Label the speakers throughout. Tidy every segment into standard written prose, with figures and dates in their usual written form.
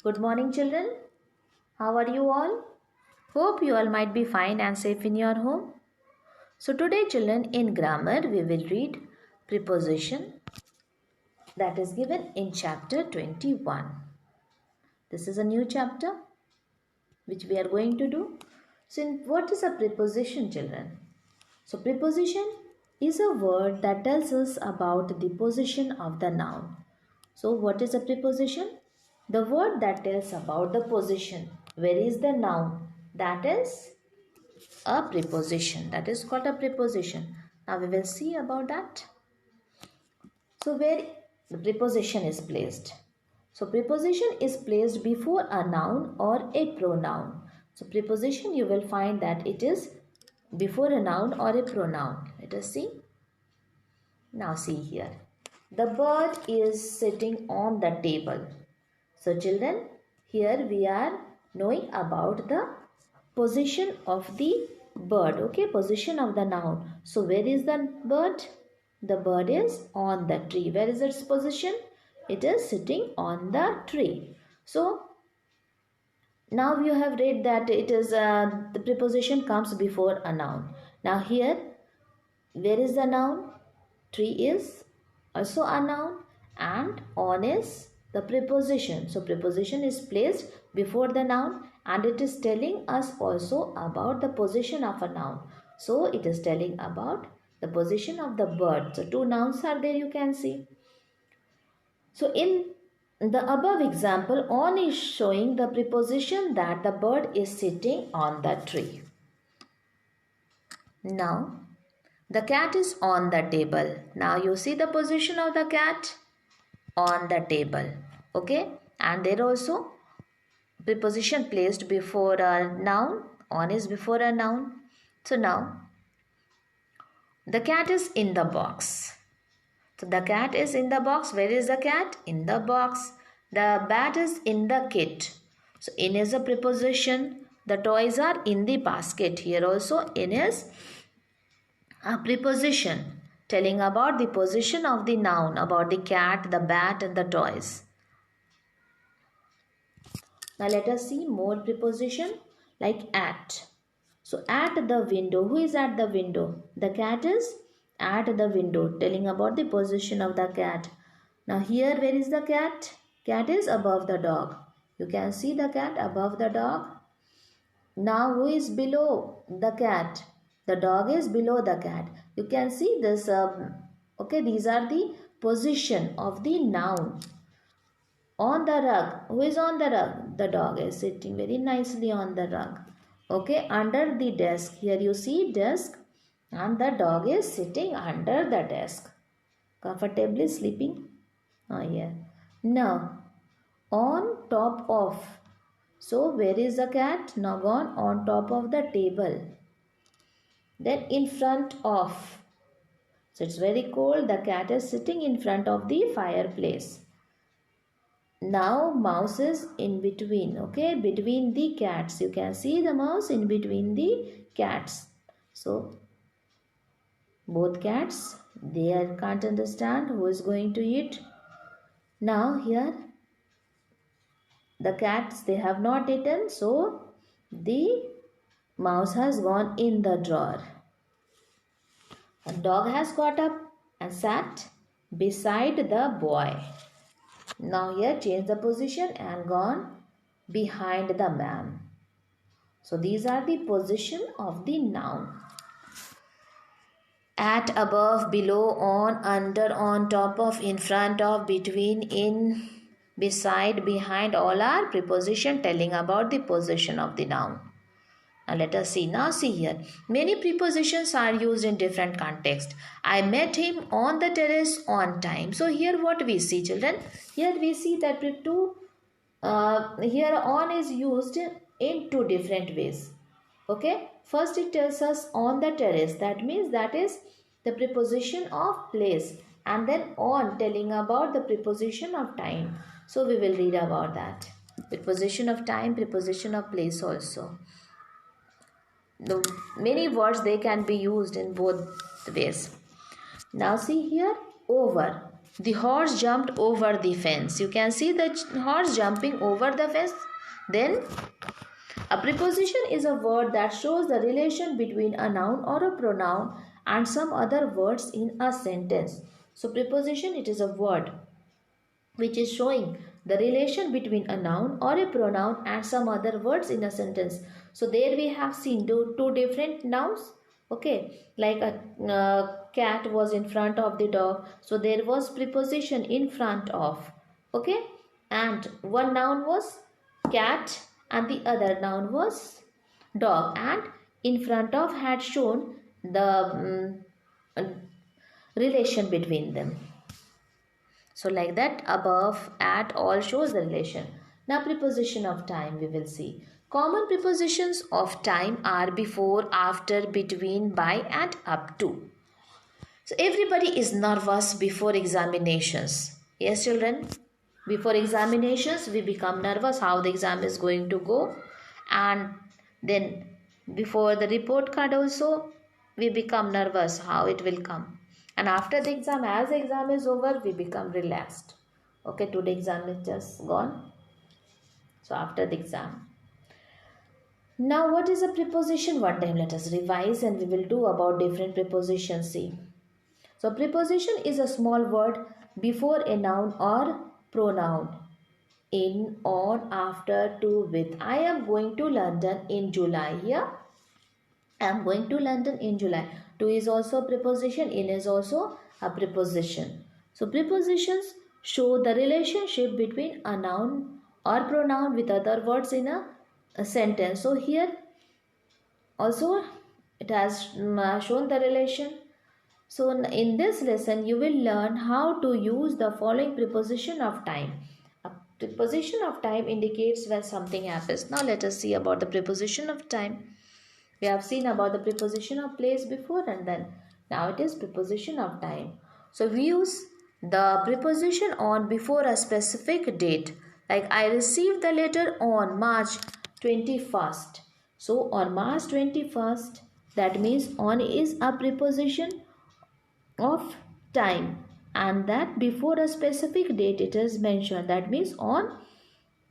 Speaker 1: Good morning, children. How are you all? Hope you all might be fine and safe in your home. So, today, children, in grammar, we will read preposition that is given in chapter 21. This is a new chapter which we are going to do. So, what is a preposition, children? So, preposition is a word that tells us about the position of the noun. So, what is a preposition? The word that tells about the position. Where is the noun? That is a preposition. That is called a preposition. Now, we will see about that. So, where the preposition is placed. So, preposition is placed before a noun or a pronoun. So, preposition you will find that it is before a noun or a pronoun. Let us see. Now, see here. The bird is sitting on the table. So, children, here we are knowing about the position of the bird. Okay, position of the noun. So, where is the bird? The bird is on the tree. Where is its position? It is sitting on the tree. So, now you have read that it is the preposition comes before a noun. Now, here, where is the noun? Tree is also a noun and on is the preposition. So, preposition is placed before the noun and it is telling us also about the position of a noun. So, it is telling about the position of the bird. So, two nouns are there, you can see. So, in the above example, on is showing the preposition that the bird is sitting on the tree. Now, the cat is on the table. Now, you see the position of the cat on the table. Okay, and there also preposition placed before a noun. On is before a noun. So, now the cat is in the box. So, the cat is in the box. Where is the cat? In the box. The bat is in the kit. So, in is a preposition. The toys are in the basket. Here also in is a preposition telling about the position of the noun, about the cat, the bat and the toys. Now, let us see more preposition like at. So, at the window. Who is at the window? The cat is at the window, telling about the position of the cat. Now, here, where is the cat? Cat is above the dog. You can see the cat above the dog. Now, who is below the cat? The dog is below the cat. You can see this. Okay, these are the position of the noun. On the rug. Who is on the rug? The dog is sitting very nicely on the rug. Okay, under the desk. Here you see desk and the dog is sitting under the desk. Comfortably sleeping. Oh, yeah. Now, on top of. So, where is the cat? Now, gone on top of the table. Then, in front of. So, it's very cold. The cat is sitting in front of the fireplace. Now mouse is in between. Okay, between the cats. You can see the mouse in between the cats. So both cats, they can't understand who is going to eat. Now here the cats, they have not eaten, so the mouse has gone in the drawer. A dog has got up and sat beside the boy. Now here change the position and gone behind the man. So these are the position of the noun. At, above, below, on, under, on, top of, in front of, between, in, beside, behind, all are preposition telling about the position of the noun. Now let us see. Now see here. Many prepositions are used in different contexts. I met him on the terrace on time. So here what we see, children? Here we see that here on is used in two different ways. Okay. First it tells us on the terrace. That means that is the preposition of place. And then on telling about the preposition of time. So we will read about that. Preposition of time, preposition of place also. The many words they can be used in both ways. Now see here over. The horse jumped over the fence. You can see the horse jumping over the fence. Then a preposition is a word that shows the relation between a noun or a pronoun and some other words in a sentence. So preposition, it is a word which is showing the relation between a noun or a pronoun and some other words in a sentence. So there we have seen two different nouns. Okay, like a cat was in front of the dog. So there was preposition in front of. Okay, and one noun was cat and the other noun was dog, and in front of had shown the relation between them. So like that, above, at, all shows the relation. Now preposition of time we will see. Common prepositions of time are before, after, between, by and up to. So everybody is nervous before examinations. Yes children? Before examinations we become nervous how the exam is going to go, and then before the report card also we become nervous how it will come, and after the exam, as the exam is over, we become relaxed. Okay, today exam is just gone. So after the exam. Now what is a preposition? One time let us revise and we will do about different prepositions. See. So preposition is a small word before a noun or pronoun. In, on, after, to, with. I am going to London in July. Here I am going to London in July. To is also a preposition. In is also a preposition. So prepositions show the relationship between a noun or pronoun with other words in a sentence. So here also it has shown the relation. So in this lesson you will learn how to use the following preposition of time. A preposition of time indicates when something happens. Now let us see about the preposition of time. We have seen about the preposition of place before, and then now it is preposition of time. So we use the preposition on before a specific date. Like I received the letter on March 21st. So on March 21st, that means on is a preposition of time, and that before a specific date it is mentioned. That means on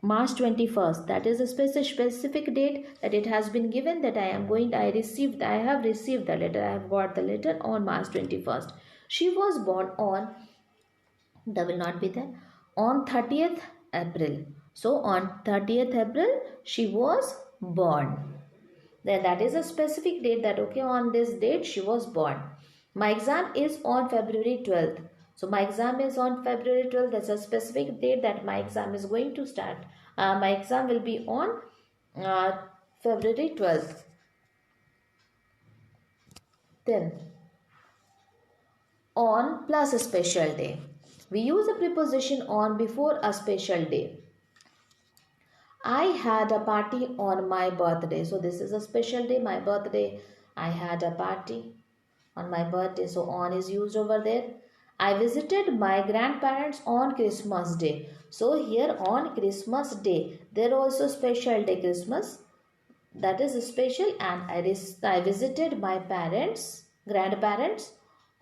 Speaker 1: March 21st, that is a specific date that it has been given that I have received the letter, I have got the letter on March 21st. She was born on, that will not be there, on 30th April. So on 30th April she was born. Then that is a specific date that okay, on this date she was born. My exam is on February 12th. So my exam is on February 12th. That's a specific date that my exam is going to start. My exam will be on February 12th. Then on plus a special day. We use a preposition on before a special day. I had a party on my birthday. So this is a special day, my birthday. I had a party on my birthday. So on is used over there. I visited my grandparents on Christmas Day. So here on Christmas Day, there also special day Christmas. That is special, and I visited my grandparents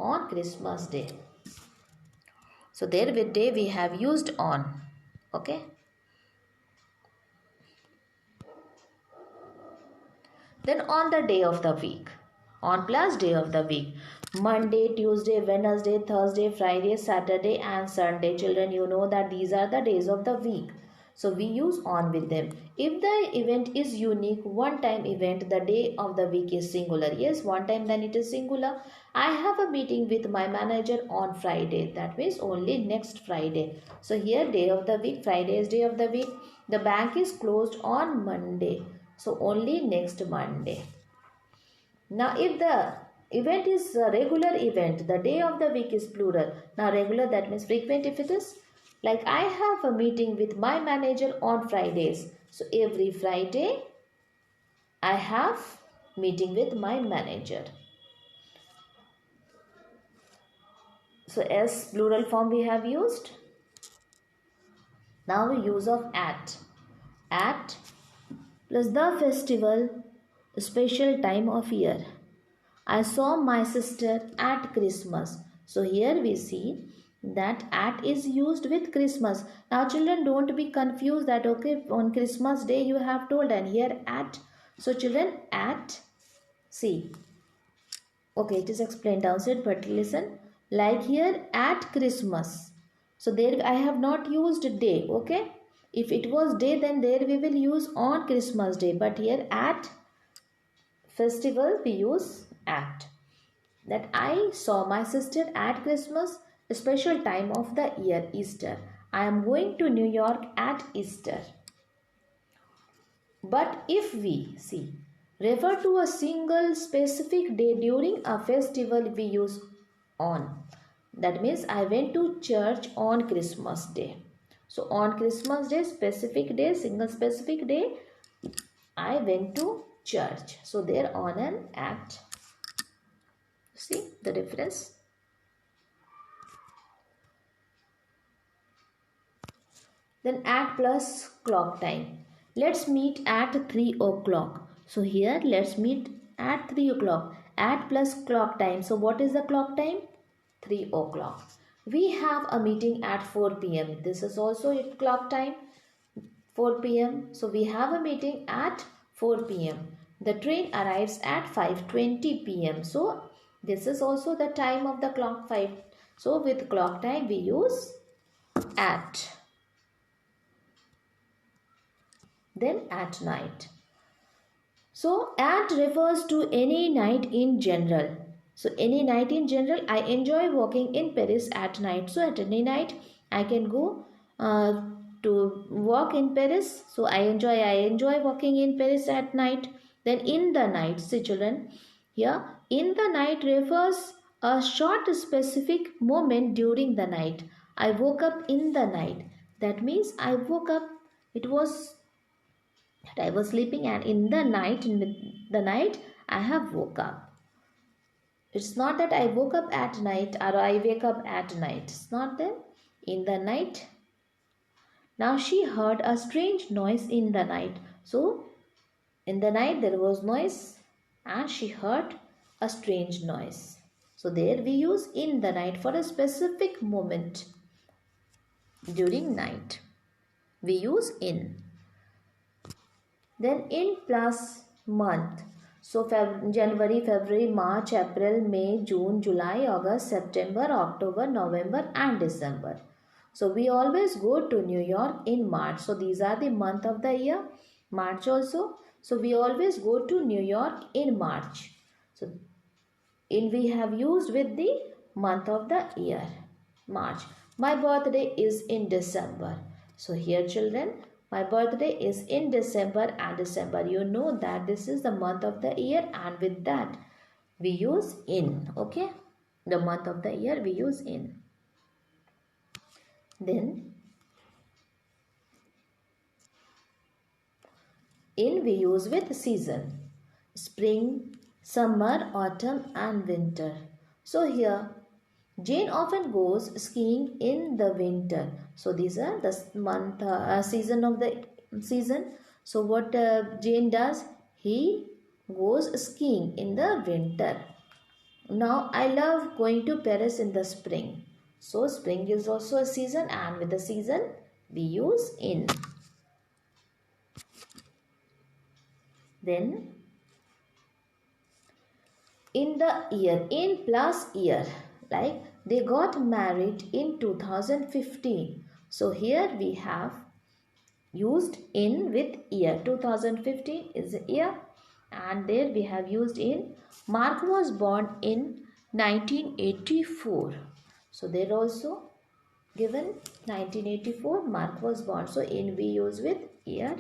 Speaker 1: on Christmas Day. So there with day we have used on. Okay. Then on the day of the week. On plus day of the week. Monday, Tuesday, Wednesday, Thursday, Friday, Saturday and Sunday. Children, you know that these are the days of the week. So we use on with them. If the event is unique, one time event, the day of the week is singular. Yes, one time then it is singular. I have a meeting with my manager on Friday. That means only next Friday. So here day of the week, Friday is day of the week. The bank is closed on Monday. So only next Monday. Now if the event is a regular event, the day of the week is plural. Now regular, that means frequent if it is. Like I have a meeting with my manager on Fridays. So every Friday I have meeting with my manager. So as plural form we have used. Now use of at. At plus the festival, special time of year. I saw my sister at Christmas. So here we see That at is used with Christmas. Now children, don't be confused that okay, on Christmas day you have told and here at. So children, at, see, okay, it is explained downside, but listen, like here at Christmas. So there I have not used day, okay. If it was day, then there we will use on Christmas day, but here at festival we use at. That I saw my sister at Christmas, a special time of the year, Easter. I am going to New York at Easter. But if we see refer to a single specific day during a festival, we use on. That means I went to church on Christmas day. So on Christmas day, specific day, single specific day, I went to church. So there on and at. See the difference? Then at plus clock time. Let's meet at 3 o'clock. So here let's meet at 3 o'clock. At plus clock time. So what is the clock time? 3 o'clock. We have a meeting at 4 p.m. This is also a clock time. 4 p.m. So we have a meeting at 4 p.m. The train arrives at 5:20 p.m. So this is also the time of the clock 5. So with clock time we use at. Then at night. So at refers to any night in general. So any night in general, I enjoy walking in Paris at night. So at any night, I can go to walk in Paris. So I enjoy walking in Paris at night. Then in the night, see children, here in the night refers a short specific moment during the night. I woke up in the night. That means I woke up. It was that I was sleeping, and in the night I have woke up. It's not that I woke up at night or I wake up at night. It's not that. In the night. Now she heard a strange noise in the night. So in the night there was noise and she heard a strange noise. So there we use in the night for a specific moment during night. We use in. Then in plus month. So January, February, March, April, May, June, July, August, September, October, November and December. So we always go to New York in March. So these are the month of the year. March also. So we always go to New York in March. So in we have used with the month of the year. March. My birthday is in December. So here children, my birthday is in December and December. You know that this is the month of the year and with that we use in. Okay. The month of the year we use in. Then in we use with season. Spring, summer, autumn and winter. So here Jane often goes skiing in the winter. So these are the month season of the season. So what Jane does? He goes skiing in the winter. Now I love going to Paris in the spring. So spring is also a season and with the season we use in. Then in the year, in plus year, like they got married in 2015. So here we have used in with year. 2015 is a year and there we have used in. Mark was born in 1984. So there also given 1984 Mark was born. So in we use with year.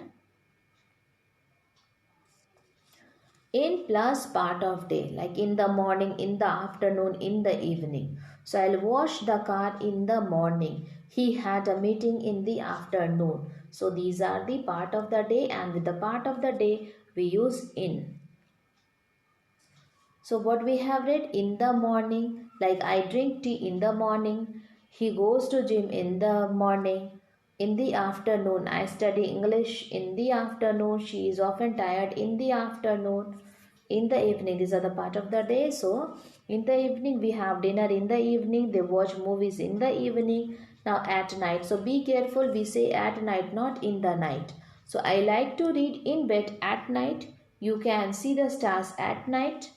Speaker 1: In plus part of day, like in the morning, in the afternoon, in the evening. So I'll wash the car in the morning. He had a meeting in the afternoon. So these are the part of the day and with the part of the day we use in. So what we have read in the morning, like I drink tea in the morning. He goes to gym in the morning. In the afternoon, I study English in the afternoon. She is often tired in the afternoon. In the evening, these are the part of the day. So In the evening, we have dinner in the evening. They watch movies in the evening. Now at night. So be careful. We say at night, not in the night. So I like to read in bed at night. You can see the stars at night.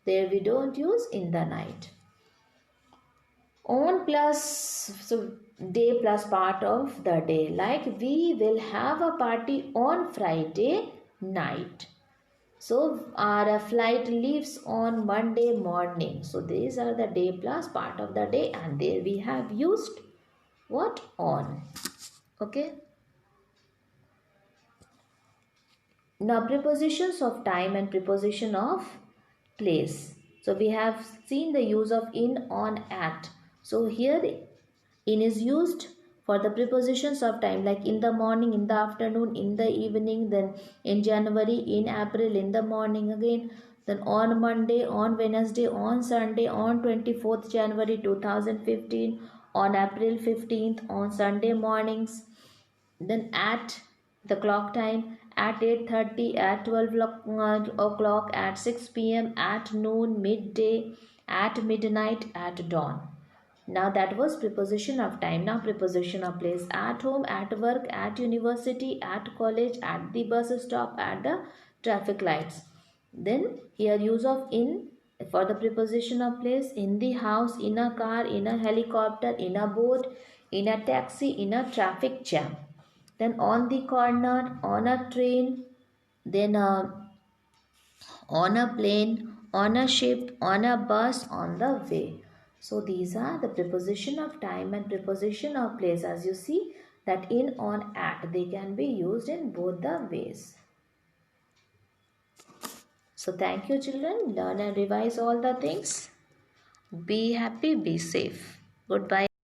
Speaker 1: There we don't use in the night. On plus, so day plus part of the day. Like we will have a party on Friday night. So our flight leaves on Monday morning. So these are the day plus part of the day, and there we have used what? On. Okay. Now prepositions of time and preposition of place. So we have seen the use of in, on, at. So here in is used for the prepositions of time, like in the morning, in the afternoon, in the evening, then in January, in April, in the morning again, then on Monday, on Wednesday, on Sunday, on 24th January 2015, on April 15th, on Sunday mornings, then at the clock time, at 8:30, at 12 o'clock, at 6 p.m., at noon, midday, at midnight, at dawn. Now that was preposition of time. Now preposition of place. At home, at work, at university, at college, at the bus stop, at the traffic lights. Then here use of in for the preposition of place. In the house, in a car, in a helicopter, in a boat, in a taxi, in a traffic jam. Then on the corner, on a train, then on a plane, on a ship, on a bus, on the way. So these are the preposition of time and preposition of place. As you see that in, on, at, they can be used in both the ways. So thank you children. Learn and revise all the things. Be happy, be safe. Goodbye.